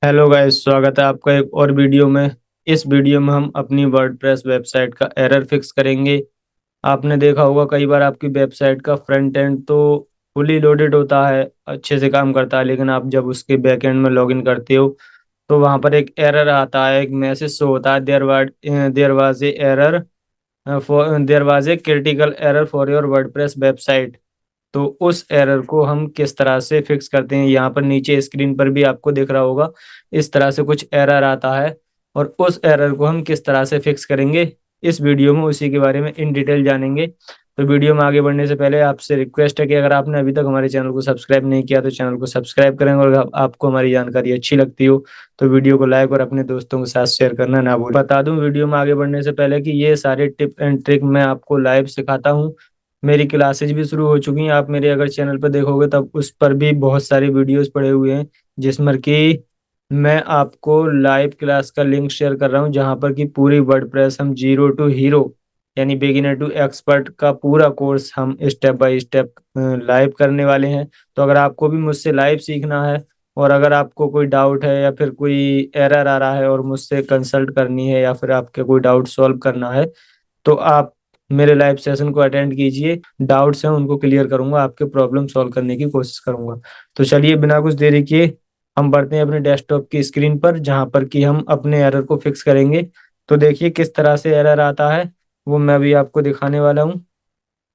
Hello guys, स्वागत है आपका एक और वीडियो में। इस वीडियो में हम अपनी वर्डप्रेस वेबसाइट का एरर फिक्स करेंगे। आपने देखा होगा कई बार आपकी वेबसाइट का फ्रंट एंड तो फुली लोडेड होता है, अच्छे से काम करता है, लेकिन आप जब उसके बैक एंड में लॉगिन करते हो तो वहां पर एक एरर आता है, एक मैसेज शो होता है, there was a error there was a critical error for your WordPress website. तो उस एरर को हम किस तरह से फिक्स करते हैं, यहाँ पर नीचे स्क्रीन पर भी आपको दिख रहा होगा। इस तरह से कुछ एरर आता है और उस एरर को हम किस तरह से फिक्स करेंगे, इस वीडियो में उसी के बारे में इन डिटेल जानेंगे। तो वीडियो में आगे बढ़ने से पहले आपसे रिक्वेस्ट है कि अगर आपने अभी तक हमारे चैनल को सब्सक्राइब नहीं किया तो चैनल को सब्सक्राइब करें, और अगर आपको हमारी जानकारी अच्छी लगती हो तो वीडियो को लाइक और अपने दोस्तों के साथ शेयर करना ना भूलें। बता दूं वीडियो में आगे बढ़ने से पहले कि ये सारे टिप एंड ट्रिक मैं आपको लाइव सिखाता हूँ। मेरी क्लासेज भी शुरू हो चुकी हैं, आप मेरे अगर चैनल पर देखोगे तब उस पर भी बहुत सारी वीडियोस पड़े हुए हैं, जिसमें कि मैं आपको लाइव क्लास का लिंक शेयर कर रहा हूं, जहां पर कि पूरी वर्डप्रेस हम जीरो टू हीरो यानी बिगिनर टू एक्सपर्ट का पूरा कोर्स हम स्टेप बाय स्टेप लाइव करने वाले हैं। तो अगर आपको भी मुझसे लाइव सीखना है और अगर आपको कोई डाउट है या फिर कोई एरर आ रहा है और मुझसे कंसल्ट करनी है या फिर आपके कोई डाउट सॉल्व करना है, तो आप मेरे लाइव सेशन को अटेंड कीजिए। डाउट्स हैं उनको क्लियर करूंगा, आपके प्रॉब्लम सॉल्व करने की कोशिश करूंगा। तो चलिए बिना कुछ देरी किए हम बढ़ते हैं अपने डेस्कटॉप की स्क्रीन पर, जहां पर कि हम अपने एरर को फिक्स करेंगे। तो देखिए किस तरह से एरर आता है, वो मैं भी आपको दिखाने वाला हूँ।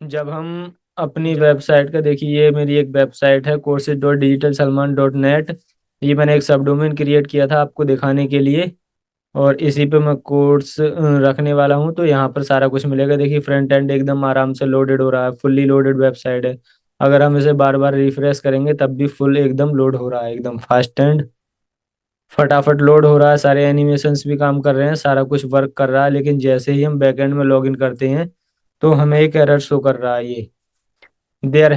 जब हम अपनी वेबसाइट का, देखिए ये मेरी एक वेबसाइट है courses.digitalsalman.net। ये मैंने एक सब डोमेन क्रिएट किया था आपको दिखाने के लिए, और इसी पे मैं कोड्स रखने वाला हूँ। तो यहाँ पर सारा कुछ मिलेगा। देखिए फ्रंट एंड एकदम आराम से लोडेड हो रहा है, फुल्ली लोडेड वेबसाइट है। अगर हम इसे बार बार रिफ्रेश करेंगे तब भी फुल एकदम लोड हो रहा है, एकदम फास्ट एंड फटाफट लोड हो रहा है। सारे एनिमेशंस भी काम कर रहे हैं, सारा कुछ वर्क कर रहा है। लेकिन जैसे ही हम बैकएंड में लॉगिन करते हैं तो हमें एक एरर शो कर रहा है, ये there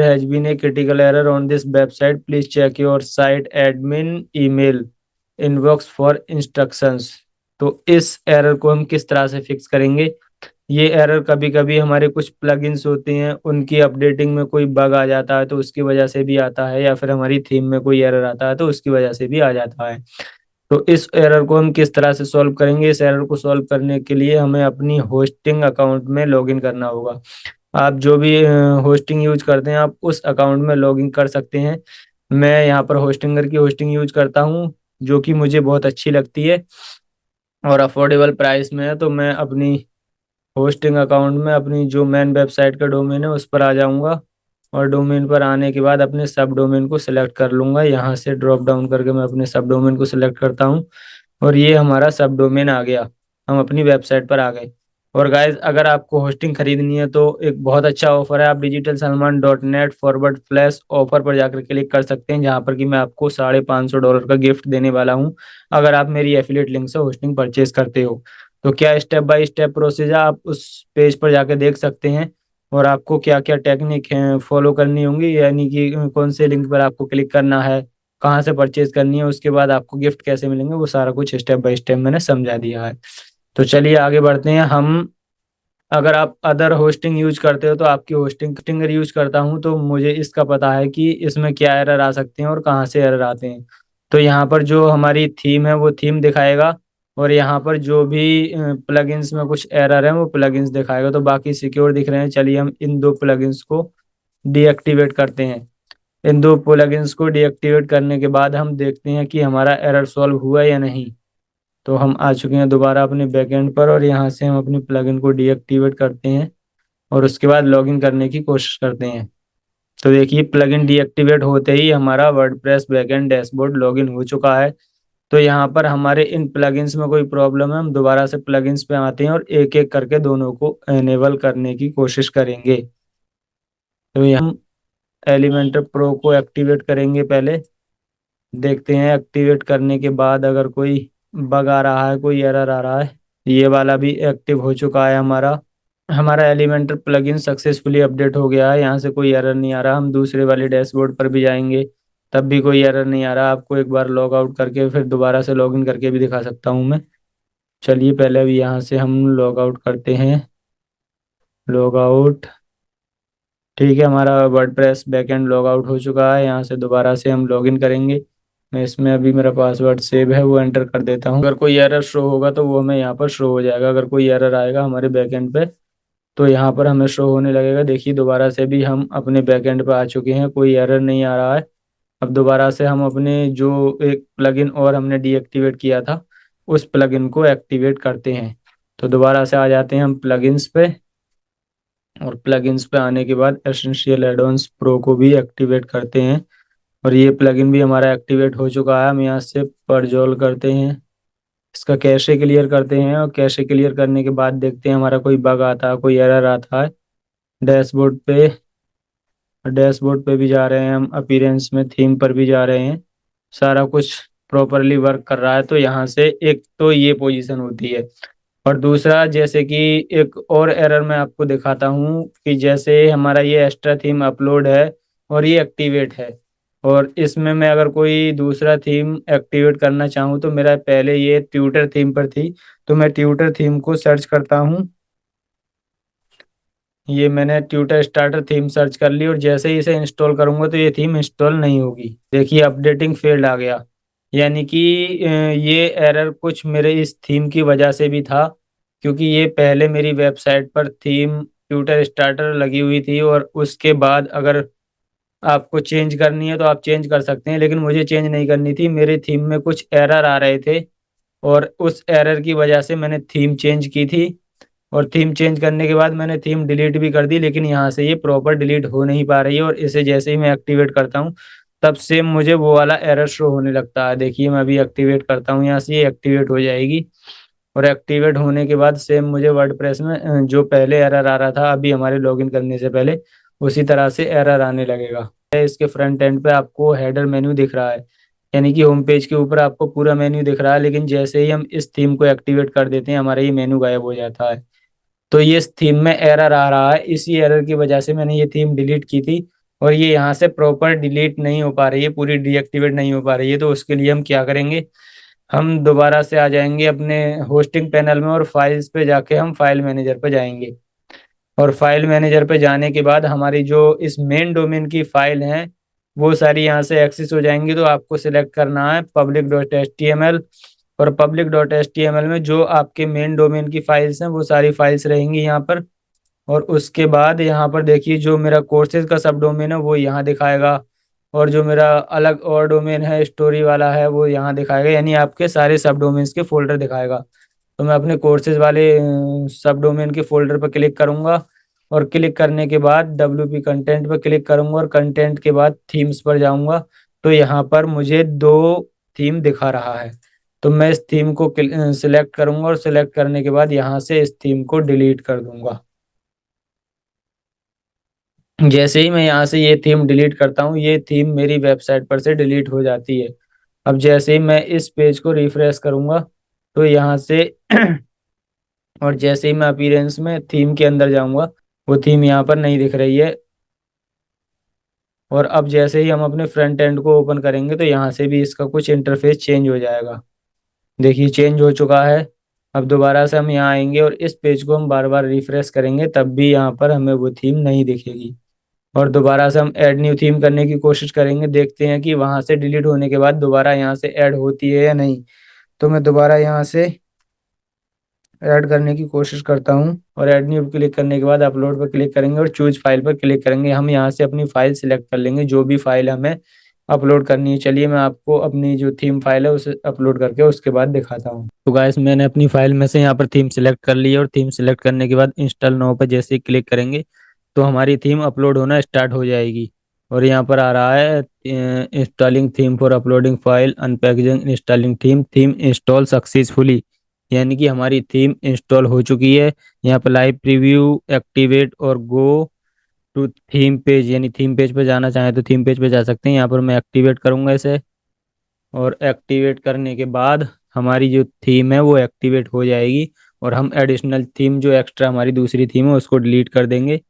has been a critical error on this website, please check your site admin email inbox for instructions. तो इस एरर को हम किस तरह से फिक्स करेंगे? ये एरर कभी कभी हमारे कुछ प्लगइन्स होते हैं उनकी अपडेटिंग में कोई बग आ जाता है तो उसकी वजह से भी आता है, या फिर हमारी थीम में कोई एरर आता है तो उसकी वजह से भी आ जाता है। तो इस एरर को हम किस तरह से सॉल्व करेंगे? इस एरर को सॉल्व करने के लिए हमें अपनी होस्टिंग अकाउंट में लॉगिन करना होगा। आप जो भी होस्टिंग यूज करते हैं आप उस अकाउंट में लॉगिन कर सकते हैं। मैं यहाँ पर होस्टिंगर की होस्टिंग यूज करता हूँ, जो कि मुझे बहुत अच्छी लगती है और अफोर्डेबल प्राइस में है। तो मैं अपनी होस्टिंग अकाउंट में अपनी जो मेन वेबसाइट का डोमेन है उस पर आ जाऊंगा, और डोमेन पर आने के बाद अपने सब डोमेन को सिलेक्ट कर लूंगा। यहाँ से ड्रॉप डाउन करके मैं अपने सब डोमेन को सिलेक्ट करता हूँ और ये हमारा सब डोमेन आ गया। हम अपनी वेबसाइट पर आ गए। और गाइज अगर आपको होस्टिंग खरीदनी है तो एक बहुत अच्छा ऑफर है, आप digitalsalman.net फॉरवर्ड फ्लैश ऑफर पर जाकर क्लिक कर सकते हैं, जहां पर कि मैं आपको $550 का गिफ्ट देने वाला हूं अगर आप मेरी एफिलिएट लिंक से होस्टिंग परचेज करते हो। तो क्या स्टेप बाय स्टेप प्रोसीजर आप उस पेज पर जाकर देख सकते हैं, और आपको क्या क्या टेक्निक है फॉलो करनी होंगी, यानी कि कौन से लिंक पर आपको क्लिक करना है, कहाँ से परचेज करनी है, उसके बाद आपको गिफ्ट कैसे मिलेंगे, वो सारा कुछ स्टेप बाय स्टेप मैंने समझा दिया है। तो चलिए आगे बढ़ते हैं हम। अगर आप अदर होस्टिंग यूज करते हो तो आपकी होस्टिंग यूज करता हूँ तो मुझे इसका पता है कि इसमें क्या एरर आ सकते हैं और कहाँ से एरर आते हैं। तो यहाँ पर जो हमारी थीम है वो थीम दिखाएगा, और यहाँ पर जो भी प्लगइन्स में कुछ एरर है वो प्लगइन्स दिखाएगा। तो बाकी सिक्योर दिख रहे हैं, चलिए हम इन दो प्लगइन्स को डीएक्टिवेट करते हैं। इन दो प्लगइन्स को डीएक्टिवेट करने के बाद हम देखते हैं कि हमारा एरर सॉल्व हुआ या नहीं। तो हम आ चुके हैं दोबारा अपने बैकएंड पर, और यहाँ से हम अपनी प्लगइन को डीएक्टिवेट करते हैं और उसके बाद लॉगिन करने की कोशिश करते हैं। तो देखिए प्लगइन डीएक्टिवेट होते ही हमारा वर्डप्रेस बैकएंड डैशबोर्ड लॉगिन हो चुका है। तो यहाँ पर हमारे इन प्लगइन्स में कोई प्रॉब्लम है, हम दोबारा से प्लगइन्स पे आते हैं और एक एक करके दोनों को एनेबल करने की कोशिश करेंगे। तो यहाँ हम एलिमेंटर प्रो को एक्टिवेट करेंगे पहले। देखते हैं एक्टिवेट करने के बाद अगर कोई बग आ रहा है, कोई एरर आ रहा है। ये वाला भी एक्टिव हो चुका है हमारा। हमारा एलिमेंटर प्लगइन सक्सेसफुली अपडेट हो गया है, यहाँ से कोई एरर नहीं आ रहा। हम दूसरे वाले डैशबोर्ड पर भी जाएंगे, तब भी कोई एरर नहीं आ रहा। आपको एक बार लॉग आउट करके फिर दोबारा से लॉगिन करके भी दिखा सकता हूँ मैं। चलिए पहले अभी यहाँ से हम लॉग आउट करते हैं। Log out. ठीक है, हमारा वर्डप्रेस बैकएंड लॉग आउट हो चुका है। यहाँ से दोबारा से हम लॉगिन करेंगे। मैं इसमें अभी मेरा पासवर्ड सेव है वो एंटर कर देता हूँ। अगर कोई एरर शो होगा तो वो हमें यहाँ पर शो हो जाएगा। अगर कोई एरर आएगा हमारे बैकएंड पे तो यहाँ पर हमें शो होने लगेगा। देखिए दोबारा से भी हम अपने बैकएंड पे आ चुके हैं, कोई एरर नहीं आ रहा है। अब दोबारा से हम अपने जो एक प्लगइन और हमने डीएक्टिवेट किया था उस प्लगइन को एक्टिवेट करते हैं। तो दोबारा से आ जाते हैं हम प्लगइन्स पे, और प्लगइन्स पे आने के बाद एसेंशियल एडॉन्स प्रो को भी एक्टिवेट करते हैं। और ये प्लगइन भी हमारा एक्टिवेट हो चुका है। हम यहाँ से परजोल करते हैं, इसका कैशे क्लियर करते हैं, और कैशे क्लियर करने के बाद देखते हैं हमारा कोई बग आता है, कोई एरर आता है। डैशबोर्ड पे डैशबोर्ड पे भी जा रहे हैं हम, अपीयरेंस में थीम पर भी जा रहे हैं। सारा कुछ प्रॉपरली वर्क कर रहा है। तो यहाँ से एक तो ये पोजीशन होती है। और दूसरा, जैसे कि एक और एरर मैं आपको दिखाता हूँ कि जैसे हमारा ये एक्स्ट्रा थीम अपलोड है और ये एक्टिवेट है, और इसमें मैं अगर कोई दूसरा थीम एक्टिवेट करना चाहूँ तो मेरा पहले ये ट्यूटर थीम पर थी। तो मैं ट्यूटर थीम को सर्च करता हूँ। ये मैंने ट्यूटर स्टार्टर थीम सर्च कर ली, और जैसे ही इसे इंस्टॉल करूंगा तो ये थीम इंस्टॉल नहीं होगी। देखिए अपडेटिंग फेल्ड आ गया। यानी कि ये एरर कुछ मेरे इस थीम की वजह से भी था, क्योंकि ये पहले मेरी वेबसाइट पर थीम ट्यूटर स्टार्टर लगी हुई थी, और उसके बाद अगर आपको चेंज करनी है तो आप चेंज कर सकते हैं, लेकिन मुझे चेंज नहीं करनी थी। मेरे थीम में कुछ एरर आ रहे थे, और उस एरर की वजह से मैंने थीम चेंज की थी। और थीम चेंज करने के बाद मैंने थीम डिलीट भी कर दी, लेकिन यहाँ से ये प्रॉपर डिलीट हो नहीं पा रही है। और इसे जैसे ही मैं एक्टिवेट करता हूँ तब से मुझे वो वाला एरर शो होने लगता है। देखिए मैं अभी एक्टिवेट करता हूँ, यहाँ से ये एक्टिवेट हो जाएगी। और एक्टिवेट होने के बाद सेम मुझे वर्डप्रेस में जो पहले एरर आ रहा था अभी हमारे लॉगिन करने से पहले, उसी तरह से एरर आने लगेगा। इसके फ्रंट एंड पे आपको हेडर मेन्यू दिख रहा है, यानी कि होम पेज के ऊपर आपको पूरा मेन्यू दिख रहा है, लेकिन जैसे ही हम इस थीम को एक्टिवेट कर देते हैं हमारा ये मेन्यू गायब हो जाता है। तो ये थीम में एरर आ रहा है, इसी एरर की वजह से मैंने ये थीम डिलीट की थी, और ये यहाँ से प्रॉपर डिलीट नहीं हो पा रही है, पूरी डीएक्टिवेट नहीं हो पा रही है। तो उसके लिए हम क्या करेंगे, हम दोबारा से आ जाएंगे अपने होस्टिंग पैनल में, और फाइल्स पे जाके हम फाइल मैनेजर पे जाएंगे। और फाइल मैनेजर पे जाने के बाद हमारी जो इस मेन डोमेन की फाइल हैं वो सारी यहाँ से एक्सेस हो जाएंगी। तो आपको सिलेक्ट करना है public.html, और public.html में जो आपके मेन डोमेन की फाइल्स हैं वो सारी फाइल्स रहेंगी यहाँ पर। और उसके बाद यहाँ पर देखिए जो मेरा कोर्सेज का सब डोमेन है वो यहाँ दिखाएगा, और जो मेरा अलग और डोमेन है स्टोरी वाला है वो यहाँ दिखाएगा, यानी आपके सारे सब डोमेन्स के फोल्डर दिखाएगा। तो मैं अपने कोर्सेज वाले सब डोमेन के फोल्डर पर क्लिक करूंगा, और क्लिक करने के बाद WP कंटेंट पर क्लिक करूंगा, और कंटेंट के बाद थीम्स पर जाऊंगा। तो यहाँ पर मुझे दो थीम दिखा रहा है। तो मैं इस थीम को सिलेक्ट करूंगा, और सिलेक्ट करने के बाद यहाँ से इस थीम को डिलीट कर दूंगा। जैसे ही मैं यहाँ से ये थीम डिलीट करता हूँ ये थीम मेरी वेबसाइट पर से डिलीट हो जाती है। अब जैसे ही मैं इस पेज को रिफ्रेश करूंगा तो यहाँ से और जैसे ही मैं अपीयरेंस में थीम के अंदर जाऊंगा वो थीम यहाँ पर नहीं दिख रही है। और अब जैसे ही हम अपने फ्रंट एंड को ओपन करेंगे तो यहाँ से भी इसका कुछ इंटरफेस चेंज हो जाएगा। देखिए चेंज हो चुका है। अब दोबारा से हम यहाँ आएंगे और इस पेज को हम बार बार रिफ्रेश करेंगे तब भी यहाँ पर हमें वो थीम नहीं दिखेगी। और दोबारा से हम ऐड न्यू थीम करने की कोशिश करेंगे, देखते हैं कि वहां से डिलीट होने के बाद दोबारा यहाँ से ऐड होती है या नहीं। तो मैं दोबारा यहाँ से ऐड करने की कोशिश करता हूँ, और ऐड न्यू क्लिक करने के बाद अपलोड पर क्लिक करेंगे और चूज फाइल पर क्लिक करेंगे। हम यहाँ से अपनी फाइल सिलेक्ट कर लेंगे जो भी फाइल हमें अपलोड करनी है। चलिए मैं आपको अपनी जो थीम फाइल है उसे अपलोड करके उसके बाद दिखाता हूँ। तो गाइस मैंने अपनी फाइल में से यहाँ पर थीम सिलेक्ट कर ली है, और थीम सिलेक्ट करने के बाद इंस्टॉल नाउ पर जैसे ही क्लिक करेंगे तो हमारी थीम अपलोड होना स्टार्ट हो जाएगी। और यहाँ पर आ रहा है installing theme for uploading file unpackaging installing theme theme install successfully, यानी कि हमारी थीम इंस्टॉल हो चुकी है। यहाँ पर लाइव प्रीव्यू एक्टिवेट और गो टू थीम पेज, यानी थीम पेज पे जाना चाहें तो थीम पेज पे जा सकते हैं। यहाँ पर मैं एक्टिवेट करूंगा इसे, और एक्टिवेट करने के बाद हमारी जो थीम है वो एक्टिवेट हो जाएगी। और हम एडिशनल थीम जो एक्स्ट्रा हमारी दूसरी थीम है उसको डिलीट कर देंगे।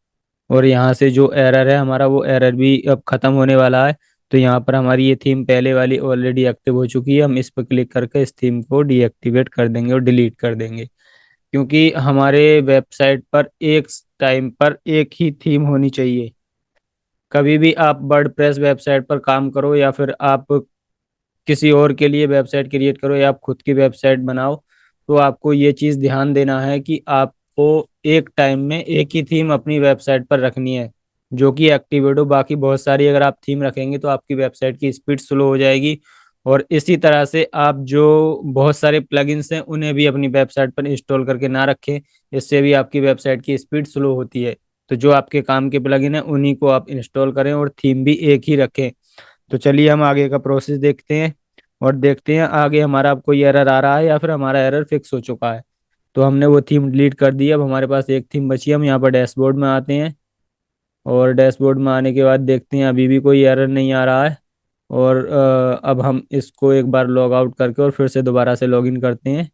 और यहाँ से जो एरर है हमारा वो एरर भी अब खत्म होने वाला है। तो यहाँ पर हमारी ये थीम पहले वाली ऑलरेडी एक्टिव हो चुकी है, हम इस पर क्लिक करके इस थीम को डीएक्टिवेट कर देंगे और डिलीट कर देंगे। क्योंकि हमारे वेबसाइट पर एक टाइम पर एक ही थीम होनी चाहिए। कभी भी आप वर्डप्रेस वेबसाइट पर काम करो या फिर आप किसी और के लिए वेबसाइट क्रिएट करो या आप खुद की वेबसाइट बनाओ, तो आपको ये चीज़ ध्यान देना है कि आपको एक टाइम में एक ही थीम अपनी वेबसाइट पर रखनी है जो कि एक्टिवेट हो। बाकी बहुत सारी अगर आप थीम रखेंगे तो आपकी वेबसाइट की स्पीड स्लो हो जाएगी। और इसी तरह से आप जो बहुत सारे प्लगइन्स हैं उन्हें भी अपनी वेबसाइट पर इंस्टॉल करके ना रखें, इससे भी आपकी वेबसाइट की स्पीड स्लो होती है। तो जो आपके काम के प्लगइन हैं उन्हीं को आप इंस्टॉल करें और थीम भी एक ही रखें। तो चलिए हम आगे का प्रोसेस देखते हैं और देखते हैं आगे हमारा अब कोई एरर आ रहा है या फिर हमारा एरर फिक्स हो चुका है। तो हमने वो थीम डिलीट कर दी, अब हमारे पास एक थीम बची है। हम यहाँ पर डैशबोर्ड में आते हैं और डैशबोर्ड में आने के बाद देखते हैं अभी भी कोई एरर नहीं आ रहा है। और अब हम इसको एक बार लॉग आउट करके और फिर से दोबारा से लॉगिन करते हैं।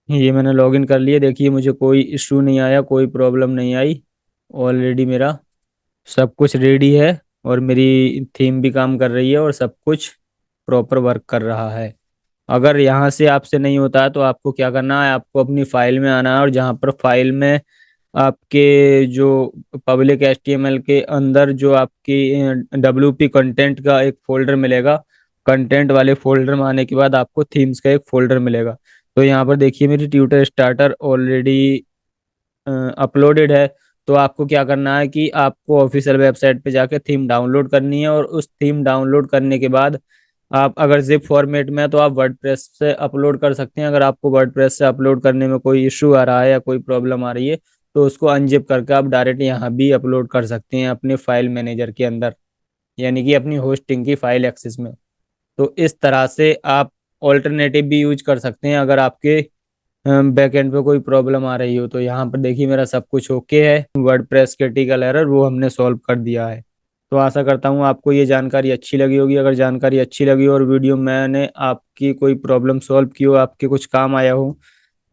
ये मैंने लॉगिन कर लिया, देखिए मुझे कोई इशू नहीं आया, कोई प्रॉब्लम नहीं आई। ऑलरेडी मेरा सब कुछ रेडी है और मेरी थीम भी काम कर रही है और सब कुछ प्रॉपर वर्क कर रहा है। अगर यहाँ से आपसे नहीं होता है तो आपको क्या करना है, आपको अपनी फाइल में आना है और जहाँ पर फाइल में आपके जो पब्लिक एचटीएमएल के अंदर जो आपकी डब्ल्यूपी कंटेंट का एक फोल्डर मिलेगा, कंटेंट वाले फोल्डर में आने के बाद आपको थीम्स का एक फोल्डर मिलेगा। तो यहाँ पर देखिए मेरी ट्विटर स्टार्टर ऑलरेडी अपलोडेड है। तो आपको क्या करना है कि आपको ऑफिशियल वेबसाइट पे जाके थीम डाउनलोड करनी है और उस थीम डाउनलोड करने के बाद आप अगर जिप फॉर्मेट में है तो आप वर्डप्रेस से अपलोड कर सकते हैं। अगर आपको वर्डप्रेस से अपलोड करने में कोई इशू आ रहा है या कोई प्रॉब्लम आ रही है तो उसको अनजिप करके आप डायरेक्ट यहाँ भी अपलोड कर सकते हैं अपने फाइल मैनेजर के अंदर, यानी कि अपनी होस्टिंग की फाइल एक्सेस में। तो इस तरह से आप ऑल्टरनेटिव भी यूज कर सकते हैं अगर आपके बैकएंड पे कोई प्रॉब्लम आ रही हो। तो यहाँ पर देखिए मेरा सब कुछ ओके है, वर्डप्रेस क्रिटिकल एरर वो हमने सॉल्व कर दिया है। तो आशा करता हूँ आपको ये जानकारी अच्छी लगी होगी। अगर जानकारी अच्छी लगी हो और वीडियो मैंने आपकी कोई प्रॉब्लम सॉल्व की हो, आपके कुछ काम आया हो,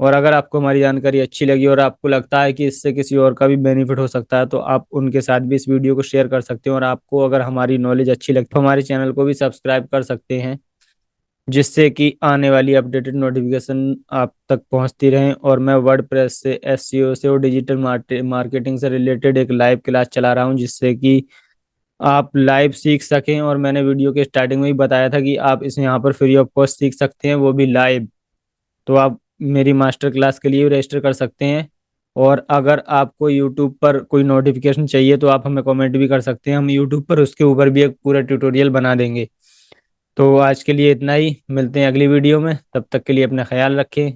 और अगर आपको हमारी जानकारी अच्छी लगी और आपको लगता है कि इससे किसी और का भी बेनिफिट हो सकता है तो आप उनके साथ भी इस वीडियो को शेयर कर सकते हैं। और आपको अगर हमारी नॉलेज अच्छी लगती है तो हमारे चैनल को भी सब्सक्राइब कर सकते हैं, जिससे कि आने वाली अपडेटेड नोटिफिकेशन आप तक पहुंचती रहें। और मैं वर्डप्रेस से, एसईओ से और डिजिटल मार्केटिंग से रिलेटेड एक लाइव क्लास चला रहा हूं जिससे कि आप लाइव सीख सकें। और मैंने वीडियो के स्टार्टिंग में ही बताया था कि आप इसे यहाँ पर फ्री ऑफ कॉस्ट सीख सकते हैं, वो भी लाइव। तो आप मेरी मास्टर क्लास के लिए भी रजिस्टर कर सकते हैं। और अगर आपको यूट्यूब पर कोई नोटिफिकेशन चाहिए तो आप हमें कमेंट भी कर सकते हैं, हम यूट्यूब पर उसके ऊपर भी एक पूरा ट्यूटोरियल बना देंगे। तो आज के लिए इतना ही, मिलते हैं अगली वीडियो में, तब तक के लिए अपना ख्याल रखें।